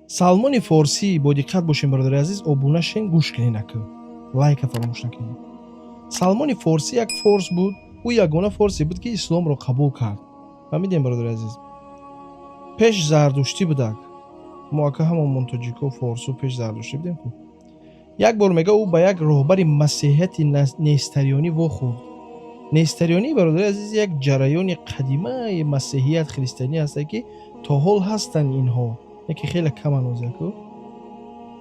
Салмони Форсӣ, бо диққат бошем бародари азиз, обуна шен гӯш кунед ака. Лайка фаромӯш накунед. Салмони Форсӣ як форс буд. Ӯ ягона форсе буд ки исломро қабул кард. Фаҳмидем бародари азиз? Пеш зардуштӣ будак. Мо ака ҳамон тоҷико форсу пеш зардуштӣ будем ку. Як бор мега ӯ ба як роҳбари масеҳияти нестарионӣ вохӯрд. Нестарионӣ бародари азиз як ҷараёни қадимаи масеҳият христианӣ ҳаст ки то ҳол ҳастанд инҳо. Яке хеле каман озяку.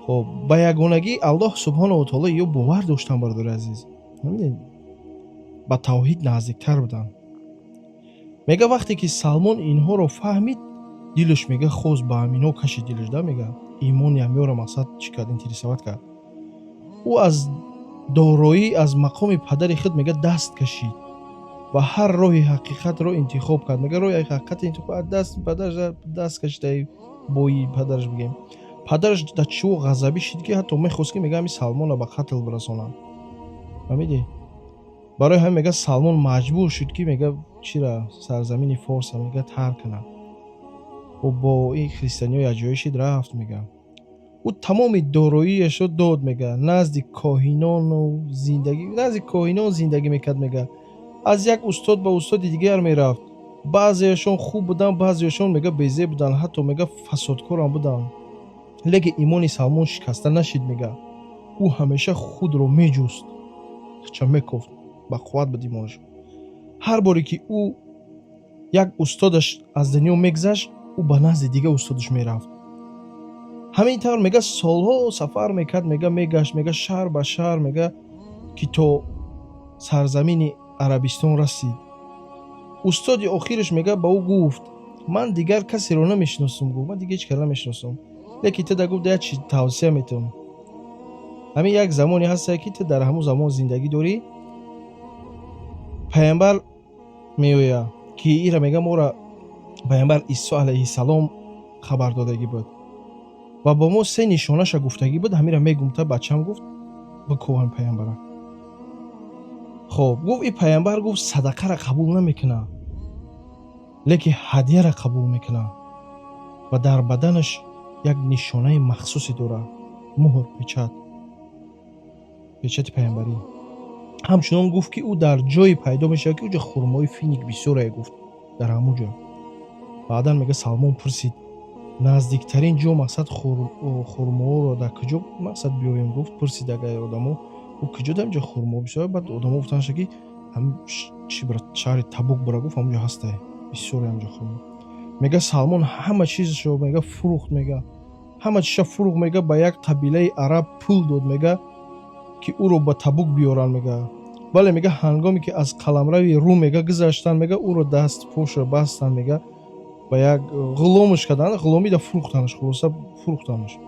خب با یگانگی الله سبحانه و تعالی یا باور داشتن برادر عزیز. با توحید نزدیکتر بودن. میگه وقتی که سلمان اینها رو فهمید دلش میگه خوز با امینا کشید دلش ده میگه ایمان یمیو رو مقصد چیکار انترسوات کرد. او از دارایی از مقام پدر خود میگه دست کشید و هر راه حقیقت رو انتخاب کرد. میگه راه حقیقت انتخاب دست کشید بوی پدرش بگیم. پدرش در چو غضبی شد که حتی میخواست که میگه می سلمان رو به قتل برسونم. فهمیدی؟ برای همین میگه سلمان مجبور شد که میگه چرا سرزمین فارس میگه ترک کنه. و با این خریستانی های اجایشی رفت میگه. او تمام داراییش رو داد میگه. نزد کاهنان زندگی میکرد میگه. از یک استاد به استاد دیگر میرفت. بعضیشون خوب بودن، بعضیشون میگه بیزه بودن، حتی میگه فسادکار هم بودن. لیکن ایمان سلمان شکسته نشد میگه. او همیشه خود رو میجوست. چه میگفت؟ با قوت به ایمانش. هر باری که او یک استادش از دنیا میگذشت، او به نزد دیگه استادش میرفت. همین طور میگه سالها سفر میکرد، میگه میگشت، میگه شهر به شهر، میگه که تا سرزمین عربستان رسید. استاد آخرش میگه با او گفت من دیگر کسی رو نمیشناسم. گفت من دیگه هیچ کس نمیشناسم. لیکن تو در گفت دیگه چی توصیه میتونم. همین یک زمانی هست که تو در همون زمان زندگی داری. پیامبر میویا که ایرا میگه ما را پیامبر عیسی علیه السلام خبر دادگی بود و با ما سه نشانش گفتگی بود. همین را میگم تا بچه‌م گفت بکوهن پیامبر. خب گفت این پیامبر گفت صدقه را قبول نمیکنه، لیکن هدیه را قبول میکنه و در بدنش یک نشانه مخصوصی داره، مهر، پیچت پیامبری. همچنان گفت که او در جای پیدا میشه که اونجا خرمای فینیک بسیاره گفت در همونجا. بعدا میگه سلمان پرسید نزدیکترین جو مقصد خرما رو در کجا مقصد بیایم؟ گفت پرسید اگر آدمو او کجا در اینجا خرما بسیاره. بعد آدمو گفتن که هم چی برای شهر تبوک برای گفت همونجا هسته بسیاره همونجا خرما. میگه سلمان همه چیزش رو میگه فروخت، میگه همه چیزش فروخت، میگه با یک قبیله عرب پول داد میگه که او رو با تبوک بیارن. میگه ولی میگه هنگامی که از قلمروی روم میگه گذشتن، میگه او رو دست پوش رو بستن، میگه با یک غلامش کردن، غلامی دا فروختنش، خلاصه فروختنش.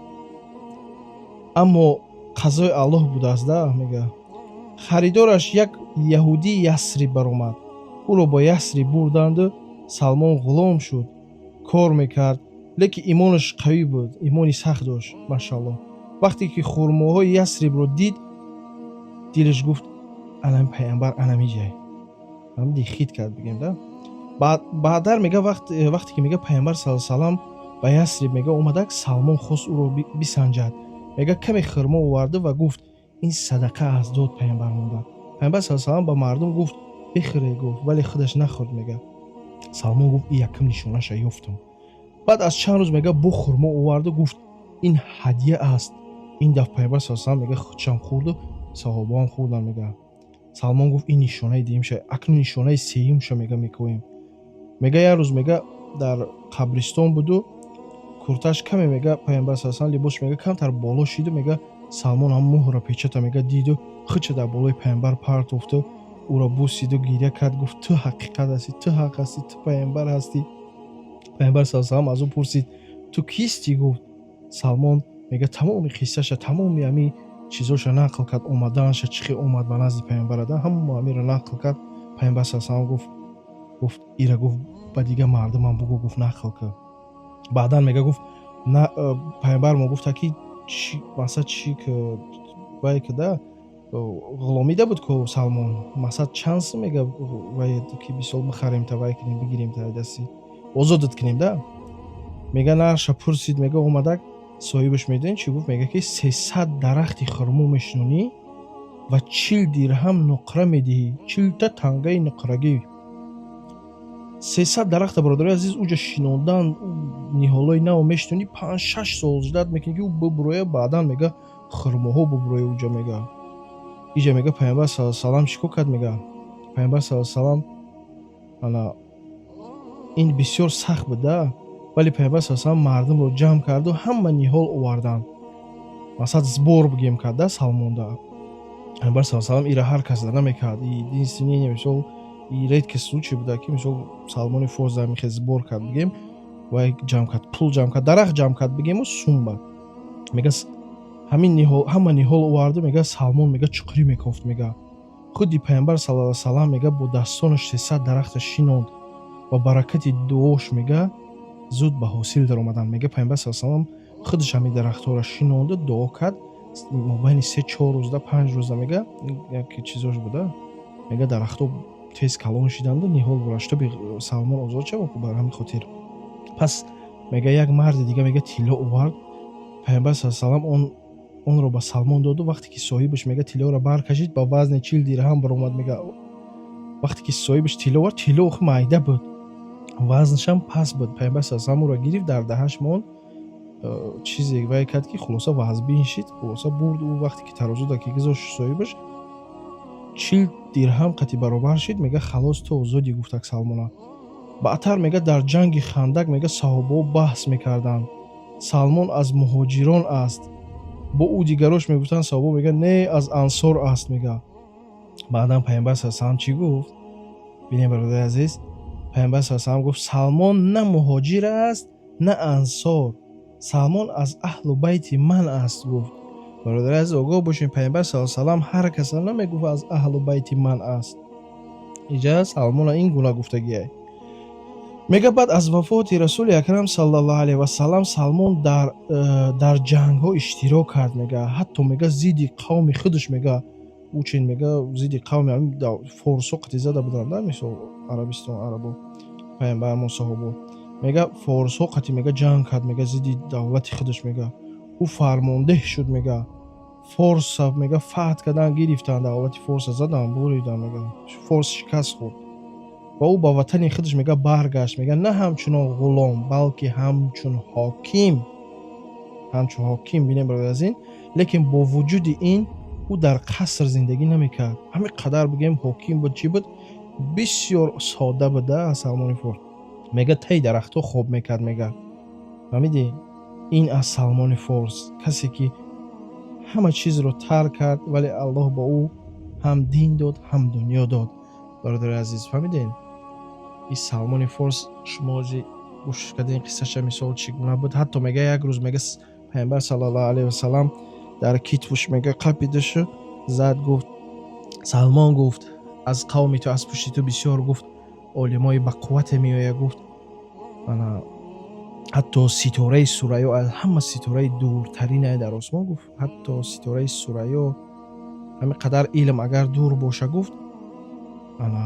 اما قضای الله بوده است ده. میگه خریدارش یک یهودی یسری برآمد، او رو با یسری بردند. سلمان غلام شد، کار میکرد، لیکن ایمانش قوی بود، ایمانی سخت داشت ماشاءالله. وقتی که خرماهای یسریب رو دید دلش گفت انا پیامبر انا میجای هم دیخید کرد بگیم ده. بعدر میگه وقتی که میگه پیامبر صلی الله علیه و سلام به یسریب میگه اومدک، سلمان خواست او رو بسنجد. میگه کمی خرما آورده و گفت این صدقه از داد پیامبر مونده. پیامبر صلی الله علیه و سلام به مردم گفت بخوره، گفت ولی خودش نخورد. میگه سلمان گفت این یکم نشونش یافتم. بعد از چند روز میگه بو خرما آورده گفت این هدیه است. این دفعه پیامبر صلی الله علیه و سلام میگه خودشم خورد و صحابه هم خوردن. میگه سلمان گفت این نشانه دیگه میشه، اکنون نشانه سیوم شه میگه میکنیم. میگه یه روز میگه در قبرستان بود و کورتش کمی میگه پیامبر صلی الله علیه و سلام لباس میگه کمتر بالا شید و میگه سلمان هم مهر پیچت میگه دید و خودش در بالای پیامبر پرت افت، او را بوسید و گریه کرد. گفت تو حقیقت هستی، تو حق هستی، تو پیامبر هستی. پیامبر صلی الله علیه و سلام از او پرسید تو کیستی؟ گفت سلمان میگه تمام قصهش، تمام یمی چیزاش نقل کرد، اومدنش چخی اومد به نزد پیامبر ده همون امیر نقل کرد. پیامبر صلی الله علیه و سلام گفت ایرا گفت با دیگه مردم بگو، گفت نقل کرد. بعدا میگه گفت نه پیامبر ما گفت که چی مثلا چی که وای که ده غلامیده بود که سلمان مثلا چانس میگه وای که بیسال بخریم تا وای کنیم بگیریم تا دستی آزادت کنیم ده. میگه نرش پرسید، میگه اومدک соҳибаш медонӣ чӣ гуфт? Мега ки 300 дарахти хурмо мешинонӣ ва 40 дирҳам нуқра медиҳӣ. 40 та тангаи нуқрагӣ. 300 дарахта бародари азиз уҷа шинондан ниҳолои наво мешинонӣ 5-6 сол ждат мекунӣ ки ӯ бубуроя, баъдан мега хурмоҳо бубуроя уҷа мега. Иҷа мега пайғамбар саллаллоҳу алайҳи ва саллам чӣ кард мега? Пайғамбар саллаллоҳу алайҳи ва саллам ана ин бисёр сахт буда, вале пайғамбар саллаллоҳу алайҳи ва саллам мардумро ҷамъ карду ҳама ниҳол овардан. Масалан збор бигем карда Салмонда. Пайғамбар саллаллоҳу алайҳи ва саллам ира ҳар кас намекард. Единственный мисол редкий случай буда ки мисол Салмони Форс замихе збор кард бигем ва ҷамъ кард, пул ҷамъ кард, дарахт ҷамъ кард бигему сумба. Мега ҳамин ниҳол, ҳама ниҳол оварду мега Салмон мега чуқурӣ мекофт мега. Худи пайғамбар саллаллоҳу алайҳи ва саллам мега бо дастонаш 300 дарахта шинонд ва баракати дуош мега зуд ба ҳосил даромаданд. Мега пайғамбар саллаллоҳу алайҳи ва саллам худаш ҳамин дарахтҳоро шинонду дуо кард. Мобайни 3-4 рӯза 5 рӯза мега як чизош буда. Мега дарахтҳо тез калон шиданду ниҳол бурад шуда Салмон озод шавад бар ҳамин хотир. Пас мега як марди дига мега тилло овард. Пайғамбар саллаллоҳу алайҳи ва саллам онро ба Салмон доду. Вақте ки соҳибаш мега тиллоро баркашид ба вазни 40 дирҳам баромад мега. Вақте ки соҳибаш тилло овард, тилло охи майда буд, вазнашам паст буд. Пайғамбар саллаллоҳу алайҳи ва саллам ӯро гирифт, дар даҳаш монд. Чизе вай кард ки хулоса вазбин шид, хулоса бурд. Ӯ вақте ки тарозуда ки гузошт соҳибаш 40 дирҳам қати баробар шид. Мега халос ту озодӣ гуфтак Салмона. Баъдтар мега дар ҷанги Хандак мега саҳобаҳо баҳс мекарданд. Салмон аз муҳоҷирон аст. Бо ӯ дигарош мегуфтанд, саҳоба мегӯянд не, аз ансор аст мега. Баъдан пайғамбар саллаллоҳу алайҳи ва саллам чӣ гуфт? Бинем бародари азиз, пайғамбар саллаллоҳу алайҳи ва саллам гуфт Салмон на муҳоҷир аст, на ансор. Салмон аз аҳлу байти ман аст гуфт. бародари азиз огоҳ бошем, пайғамбар саллаллоҳу алайҳи ва саллам ҳар каса намегуфт аз аҳлу байти ман аст. иҷа Салмона ин гуна гуфтагиай. Мега баъд аз вафоти Расули Акрам саллаллоҳу алайҳи ва саллам Салмон дар ҷангҳо иштирок кард мега. Ҳатто мега зидди қавми худаш мега ӯ чин мега зидди қавми форсо қати зада буданд, мисол Арабистон арабо пайғамбар мо саҳоба мега форсо қати мега ҷанг кард мега зидди давлати худаш мега. ӯ фармондеҳ шуд мега. Форса мега фатҳ кардан, гирифтанд, давлати Форса заданд, буриданд мега. Форс шикаст хӯрд ва ӯ ба ватани худаш мега баргашт мега, на ҳамчунон ғулом, балки ҳамчун ҳоким. Ҳамчун ҳоким бинем бародари азиз. Лекин бо вуҷуди ин ӯ дар қаср зиндагӣ намекард. ҳамин қадар бигем ҳоким буд, чӣ буд? Бисёр сода буда Салмони Форс. Мега таи дарахтҳо хоб мекард мега. фаҳмидӣ? ин аз Салмони Форс, касе ки ҳама чизро тарк кард, вале Аллоҳ ба ӯ ҳам дин дод, ҳам дунё дод. бародари азиз, фаҳмиден? ин Салмони Форс шумо ҷи гӯш кардин қиссаша мисол чӣ гуна буд. Ҳатто мега як рӯз мега пайғамбар саллаллоҳу алайҳи ва саллам дар китфуш мега қапидашу зад, гуфт Салмон гуфт аз қавми ту, аз пушти ту бисёр гуфт олимои бақуввате меояд, гуфт ана ҳатто ситораи Сураё аз ҳама ситораи дуртаринае дар осмон, гуфт ҳатто ситораи Сураё ҳамин қадар илм агар дур боша, гуфт ана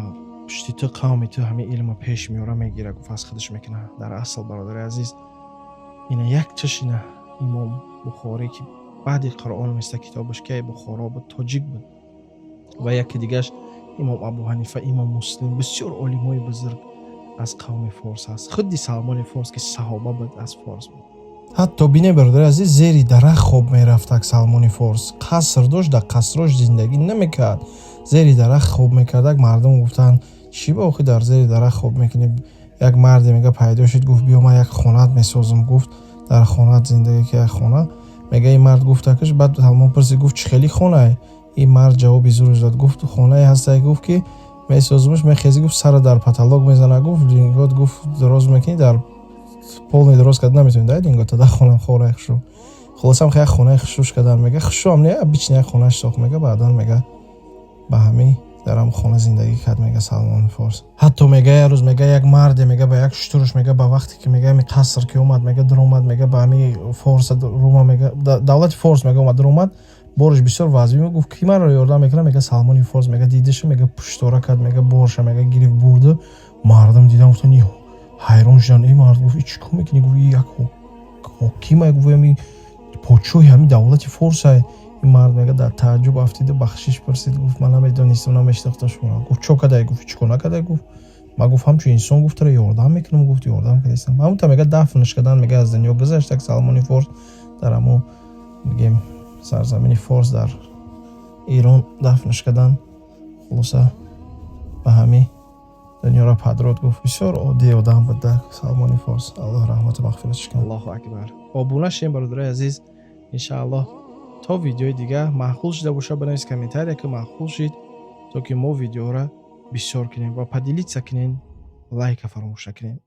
пушти ту қавми ту ҳамин илмро пеш меора, мегира, гуфт аз худаш мекуна. Дар асл бародари азиз, ина як чашина имом Бухорӣ ки баъди Қуръон миста китобаш ки Бухоро буд, тоҷик буд. ва яки дигаш имом Абу Ҳанифа, имом Муслим, бисёр олимои бузург аз қавми Форс аст. худи Салмони Форс ки саҳоба буд, аз Форс буд. ҳатто бинем бародари азиз, зери дарахт хоб мерафтак Салмони Форс. Қаср дошт, дар қасрош зиндагӣ намекард. Зери дарахт хоб мекардак. Мардум гуфтанд чӣ ба охи дар зери дарахт хоб мекунӣ? Як марде мега пайдо шуд, гуфт биё ман як хонат месозам, гуфт дар хонат зиндагӣ ки як хона. Мега ин мард гуфтакаш, баъд Салмон пурсид, гуфт чӣ хеле хонае? ин мард ҷавоби зурш дод, гуфт хонае ҳастае, гуфт ки месозумаш, мехези, гуфт сара дар паталок мезана, гуфт лингот, гуфт дороз мекунӣ, дар полни дороз кард наметавонӣ дар лингот да хона хораи хушу. хулосам як хонаи хушуш кардан. Мега хушуам не, бична як хонааш сохт. Мега баъдан мега ба ҳамин дар ҳам хона зиндагӣ кард мега Салмони Форс. ҳатто мега як рӯз мега як марде мега ба як штурш мега ба вақте ки мега ҳамин қаср ки омад мега дуромад мега ба ҳамин Форс рума мега давлати Форс мега омад дуромад, борш бисёр вазби гуфт ки маро ёрдам мекунад, мега Салмони Форс мега дидашу мега пуштора кард, мега борша мега гирифт бурду. Мардум дидам гуфтанд ҳайрон шуданд. ин мард гуфт чӣ кор мекунӣ? Гуфт як ҳокима, гуфт ҳамин подшоҳи ҳамин давлати форсай. ин мард мега дар тааҷҷуб афтиду бахшиш пурсид, гуфт ман намедонистам, намешнохтам шуморо. Гуфт чо кадай? Гуфт чӣ кор накадай? Гуфт ман гуфт ҳамчун инсон гуфтара ёрдам мекунам. Гуфт ёрдам кардистам. ҳамута мега дафнш кардан, мега аз дунё гузаштак Салмони Форс дар ҳамун мегем сарзамини Форс дар Ирон дафнш кардан. хулоса ба ҳамин дунёро падрод. гуфт бисёр оддии одам буда Салмони Форс. аллоҳ раҳмату мағфиратш кунад. аллоҳу акбар. обуна шем бародарои азиз. иншааллоҳ то видеои дигар маъқул шуда боша, банависед комментария ки маъқул шид, то ки мо видеоро бисёр кунем ва поделиться кунем, лайка фаромӯш накунем.